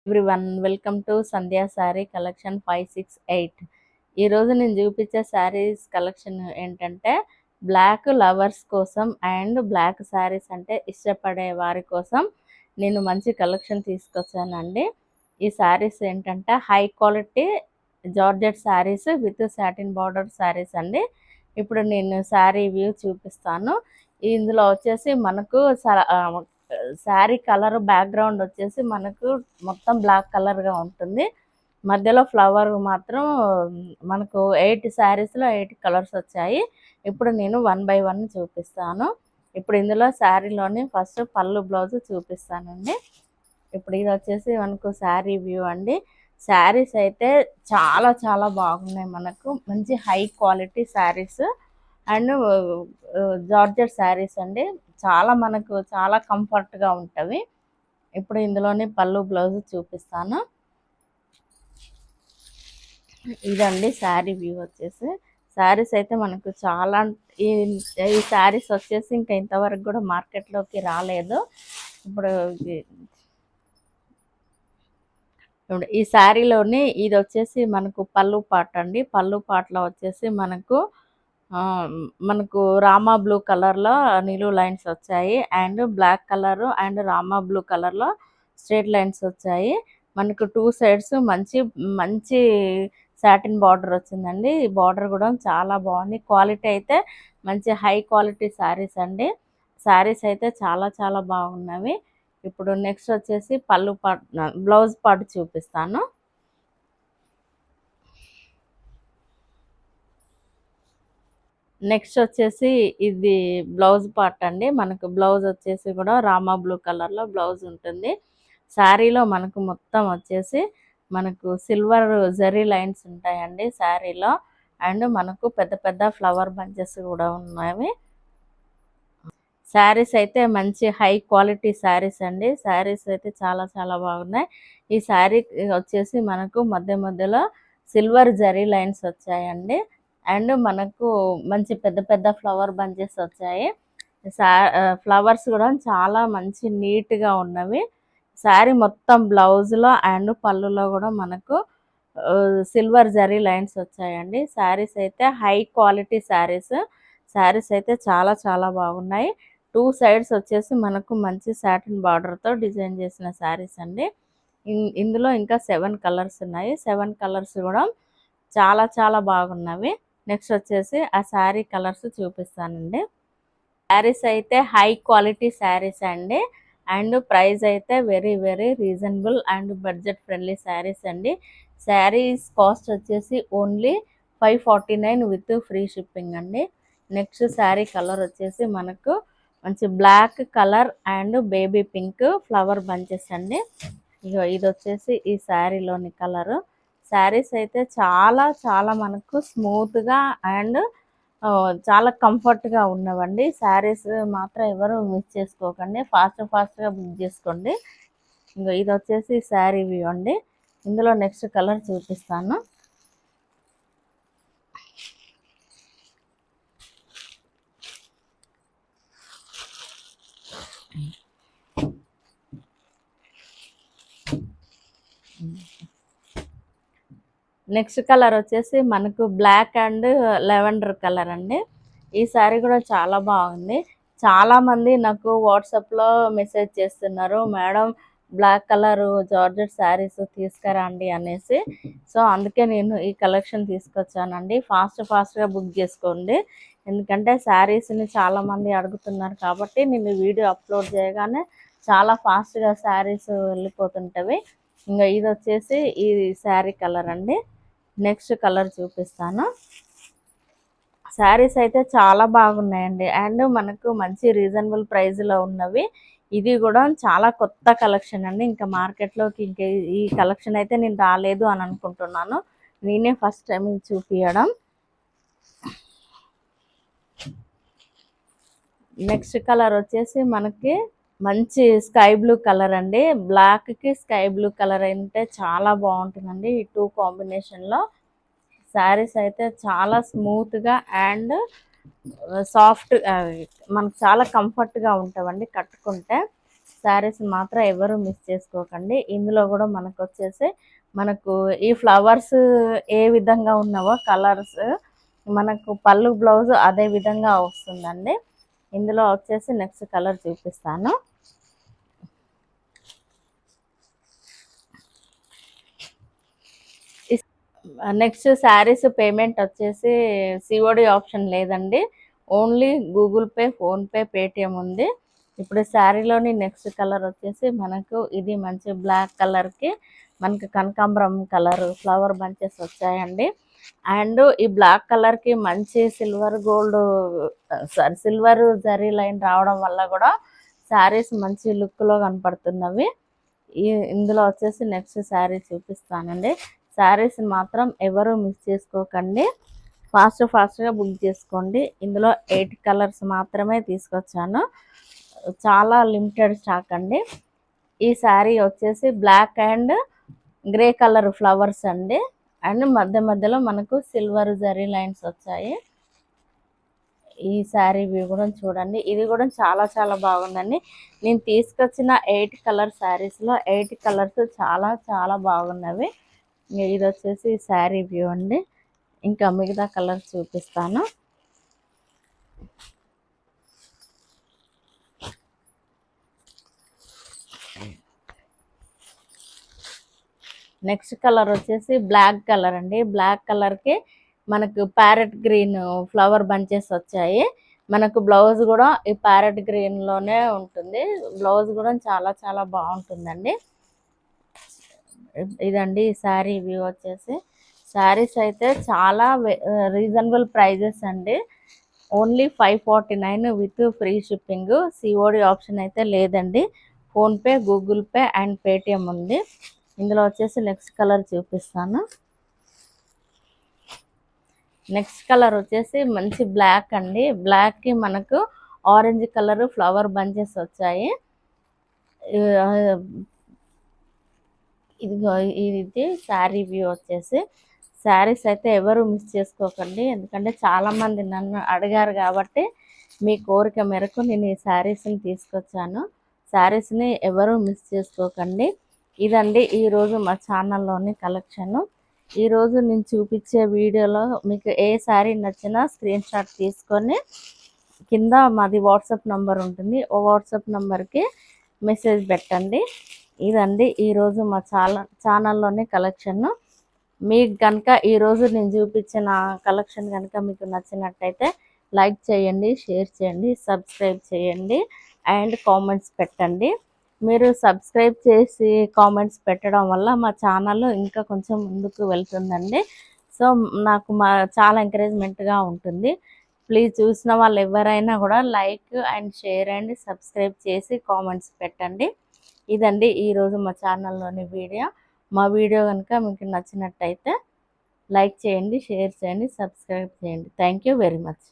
Everyone welcome to Sandhya sari collection 568. ఈరోజు నేను చూపించే శారీస్ కలెక్షన్ ఏంటంటే బ్లాక్ లవర్స్ కోసం అండ్ బ్లాక్ శారీస్ అంటే ఇష్టపడే వారి కోసం నేను మంచి కలెక్షన్ తీసుకొచ్చానండి. ఈ శారీస్ ఏంటంటే high quality georgette saris with satin border saris అండి. ఇప్పుడు నేను శారీ వ్యూ చూపిస్తాను. ఇందులో వచ్చేసి మనకు శారీ కలర్ బ్యాక్గ్రౌండ్ వచ్చేసి మనకు మొత్తం బ్లాక్ కలర్గా ఉంటుంది. మధ్యలో ఫ్లవర్ మాత్రం మనకు 8 శారీస్లో 8 కలర్స్ వచ్చాయి. ఇప్పుడు నేను 1 బై 1 చూపిస్తాను. ఇప్పుడు ఇందులో శారీలోని ఫస్ట్ పళ్ళు బ్లౌజ్ చూపిస్తానండి. ఇప్పుడు ఇది వచ్చేసి మనకు శారీ వ్యూ అండి. శారీస్ అయితే చాలా చాలా బాగున్నాయి. మనకు మంచి high quality saris and georgette saris అండి. మనకు చాలా కంఫర్ట్గా ఉంటవి. ఇప్పుడు ఇందులోని పళ్ళు బ్లౌజ్ చూపిస్తాను. ఇదండి శారీ వ్యూ వచ్చేసి. శారీస్ అయితే మనకు చాలా ఈ శారీస్ వచ్చేసి ఇంకా ఇంతవరకు కూడా మార్కెట్లోకి రాలేదు. ఇప్పుడు ఈ శారీలోని ఇది వచ్చేసి మనకు పళ్ళు పాట అండి. పళ్ళు పాటలో వచ్చేసి మనకు రామా బ్లూ కలర్లో నిలువు లైన్స్ వచ్చాయి అండ్ బ్లాక్ కలర్ అండ్ రామా బ్లూ కలర్లో స్ట్రేట్ లైన్స్ వచ్చాయి. మనకు 2 సైడ్స్ మంచి మంచి సాటిన్ బార్డర్ వచ్చిందండి. ఈ బార్డర్ కూడా చాలా బాగుంది. క్వాలిటీ అయితే మంచి హై క్వాలిటీ శారీస్ అండి. శారీస్ అయితే చాలా చాలా బాగున్నవి. ఇప్పుడు నెక్స్ట్ వచ్చేసి బ్లౌజ్ పార్ట్ చూపిస్తాను. నెక్స్ట్ వచ్చేసి ఇది బ్లౌజ్ పార్ట్ అండి. మనకు బ్లౌజ్ వచ్చేసి కూడా రామా బ్లూ కలర్లో బ్లౌజ్ ఉంటుంది. శారీలో మనకు మొత్తం వచ్చేసి మనకు సిల్వర్ జరీ లైన్స్ ఉంటాయండి శారీలో. అండ్ మనకు పెద్ద పెద్ద ఫ్లవర్ బంచెస్ కూడా ఉన్నాయి. శారీస్ అయితే మంచి హై క్వాలిటీ శారీస్ అండి. శారీస్ అయితే చాలా చాలా బాగున్నాయి. ఈ శారీ వచ్చేసి మనకు మధ్య మధ్యలో సిల్వర్ జరీ లైన్స్ వచ్చాయండి. అండ్ మనకు మంచి పెద్ద పెద్ద ఫ్లవర్ బంచెస్ వచ్చాయి. ఫ్లవర్స్ కూడా చాలా మంచి నీట్గా ఉన్నవి. శారీ మొత్తం బ్లౌజ్లో అండ్ పళ్ళులో కూడా మనకు సిల్వర్ జరీ లైన్స్ వచ్చాయండి. శారీస్ అయితే హై క్వాలిటీ శారీస్. శారీస్ అయితే చాలా చాలా బాగున్నాయి. 2 సైడ్స్ వచ్చేసి మనకు మంచి సాటిన్ బార్డర్తో డిజైన్ చేసిన శారీస్ అండి. ఇందులో ఇంకా 7 కలర్స్ ఉన్నాయి. 7 కలర్స్ కూడా చాలా చాలా బాగున్నవి. నెక్స్ట్ వచ్చేసి ఆ శారీ కలర్స్ చూపిస్తానండి. శారీస్ అయితే హై క్వాలిటీ శారీస్ అండి. అండ్ ప్రైస్ అయితే very very reasonable and budget friendly saris అండి. శారీస్ కాస్ట్ వచ్చేసి ఓన్లీ 549 విత్ ఫ్రీ షిప్పింగ్ అండి. నెక్స్ట్ శారీ కలర్ వచ్చేసి మనకు మంచి black colour and baby pink flower bunches అండి. ఇది వచ్చేసి ఈ శారీలోని కలరు. శారీస్ అయితే చాలా చాలా మనకు స్మూత్గా అండ్ చాలా కంఫర్ట్గా ఉన్నవండి. శారీస్ మాత్రం ఎవరు మిస్ చేసుకోకండి. ఫాస్ట్గా బుక్ చేసుకోండి. ఇది వచ్చేసి శారీ వ్యూ అండి. ఇందులో నెక్స్ట్ కలర్ చూపిస్తాను. నెక్స్ట్ కలర్ వచ్చేసి మనకు బ్లాక్ అండ్ లెవెండర్ కలర్ అండి. ఈ శారీ కూడా చాలా బాగుంది. చాలామంది నాకు వాట్సాప్లో మెసేజ్ చేస్తున్నారు, madam black colour georgette saris తీసుకురండి అనేసి. సో అందుకే నేను ఈ కలెక్షన్ తీసుకొచ్చానండి. ఫాస్ట్గా బుక్ చేసుకోండి. ఎందుకంటే శారీస్ని చాలామంది అడుగుతున్నారు కాబట్టి నేను వీడియో అప్లోడ్ చేయగానే చాలా ఫాస్ట్గా శారీస్ వెళ్ళిపోతుంటవి. ఇంకా ఇది వచ్చేసి ఈ శారీ కలర్ అండి. నెక్స్ట్ కలర్ చూపిస్తాను. శారీస్ అయితే చాలా బాగున్నాయండి. అండ్ మనకు మంచి రీజనబుల్ ప్రైస్లో ఉన్నవి. ఇది కూడా చాలా కొత్త కలెక్షన్ అండి. ఇంకా మార్కెట్లోకి ఇంకా ఈ కలెక్షన్ అయితే నేను రాలేదు అని అనుకుంటున్నాను. నేనే ఫస్ట్ టైం చూపించడం. నెక్స్ట్ కలర్ వచ్చేసి మనకి మంచి స్కై బ్లూ కలర్ అండి. బ్లాక్కి స్కై బ్లూ కలర్ అయితే చాలా బాగుంటుందండి. ఈ 2 కాంబినేషన్లో శారీస్ అయితే చాలా స్మూత్గా అండ్ సాఫ్ట్ మనకు చాలా కంఫర్ట్గా ఉంటామండి కట్టుకుంటే. శారీస్ మాత్రం ఎవరు మిస్ చేసుకోకండి. ఇందులో కూడా మనకు వచ్చేసి మనకు ఈ ఫ్లవర్స్ ఏ విధంగా ఉన్నావో కలర్స్ మనకు పళ్ళు బ్లౌజ్ అదే విధంగా వస్తుందండి. ఇందులో వచ్చేసి నెక్స్ట్ కలర్ చూపిస్తాను. నెక్స్ట్ శారీస్ పేమెంట్ వచ్చేసి సిఓడి ఆప్షన్ లేదండి. Only Google pay, PhonePe, Paytm ఉంది. ఇప్పుడు శారీలోని నెక్స్ట్ కలర్ వచ్చేసి మనకు ఇది మంచి బ్లాక్ కలర్కి మనకి కనకాంబరం కలర్ ఫ్లవర్ బంచెస్ వచ్చాయండి. అండ్ ఈ బ్లాక్ కలర్కి మంచి సిల్వర్ జరీ లైన్ రావడం వల్ల కూడా శారీస్ మంచి లుక్లో కనపడుతున్నవి. ఇందులో వచ్చేసి నెక్స్ట్ శారీ చూపిస్తానండి. శారీస్ మాత్రం ఎవరు మిస్ చేసుకోకండి, ఫాస్ట్గా బుక్ చేసుకోండి. ఇందులో 8 కలర్స్ మాత్రమే తీసుకొచ్చాను, చాలా లిమిటెడ్ స్టాక్ అండి. ఈ శారీ వచ్చేసి black and grey colour flowers అండి. అండ్ మధ్యలో మనకు సిల్వర్ జరీ లైన్స్ వచ్చాయి. ఈ శారీ వ్యూ కూడా చూడండి, ఇది కూడా చాలా బాగుందండి. నేను తీసుకొచ్చిన 8 కలర్ శారీస్లో 8 కలర్స్ చాలా బాగున్నవి. ఇది వచ్చేసి శారీ వ్యూ అండి. ఇంకా మిగతా కలర్స్ చూపిస్తాను. నెక్స్ట్ కలర్ వచ్చేసి బ్లాక్ కలర్ అండి. బ్లాక్ కలర్కి మనకు ప్యారెట్ గ్రీన్ ఫ్లవర్ బంచెస్ వచ్చాయి. మనకు బ్లౌజ్ కూడా ఈ ప్యారెట్ గ్రీన్లోనే ఉంటుంది. బ్లౌజ్ కూడా చాలా బాగుంటుందండి. ఇదండి ఈ శారీ వ్యూ వచ్చేసి. శారీస్ అయితే చాలా రీజనబుల్ ప్రైజెస్ అండి. Only 549 with free shipping. COD option అయితే లేదండి. PhonePe, Google pay and Paytm ఉంది. ఇందులో వచ్చేసి నెక్స్ట్ కలర్ చూపిస్తాను. నెక్స్ట్ కలర్ వచ్చేసి మంచి బ్లాక్ అండి. బ్లాక్కి మనకు ఆరెంజ్ కలర్ ఫ్లవర్ బంచెస్ వచ్చాయి. ఇది శారీ వ్యూ వచ్చేసి. శారీస్ అయితే ఎవరు మిస్ చేసుకోకండి, ఎందుకంటే చాలామంది నన్ను అడిగారు కాబట్టి మీ కోరిక మేరకు నేను ఈ శారీస్ని తీసుకొచ్చాను. శారీస్ని ఎవరు మిస్ చేసుకోకండి. ఇదండి ఈరోజు మా ఛానల్లోని కలెక్షను. ఈరోజు నేను చూపించే వీడియోలో మీకు ఏ శారీ నచ్చినా స్క్రీన్ షాట్ తీసుకొని కింద మాది వాట్సాప్ నంబర్ ఉంటుంది, ఓ వాట్సాప్ నంబర్కి మెసేజ్ పెట్టండి. ఇదండి ఈరోజు మా ఛానల్లోని కలెక్షన్. మీకు కనుక ఈరోజు నేను చూపించిన కలెక్షన్ కనుక మీకు నచ్చినట్టయితే లైక్ చేయండి, షేర్ చేయండి, సబ్స్క్రైబ్ చేయండి అండ్ కామెంట్స్ పెట్టండి. మీరు సబ్స్క్రైబ్ చేసి కామెంట్స్ పెట్టడం వల్ల మా ఛానల్ ఇంకా కొంచెం ముందుకు వెళ్తుందండి. సో నాకు చాలా ఎంకరేజ్మెంట్గా ఉంటుంది. ప్లీజ్ చూసిన వాళ్ళు ఎవరైనా కూడా like and share and subscribe చేసి కామెంట్స్ పెట్టండి. ఇదండి ఈరోజు మా ఛానల్లోని వీడియో. మా వీడియో కనుక మీకు నచ్చినట్టయితే లైక్ చేయండి, షేర్ చేయండి, సబ్స్క్రైబ్ చేయండి. Thank you very much.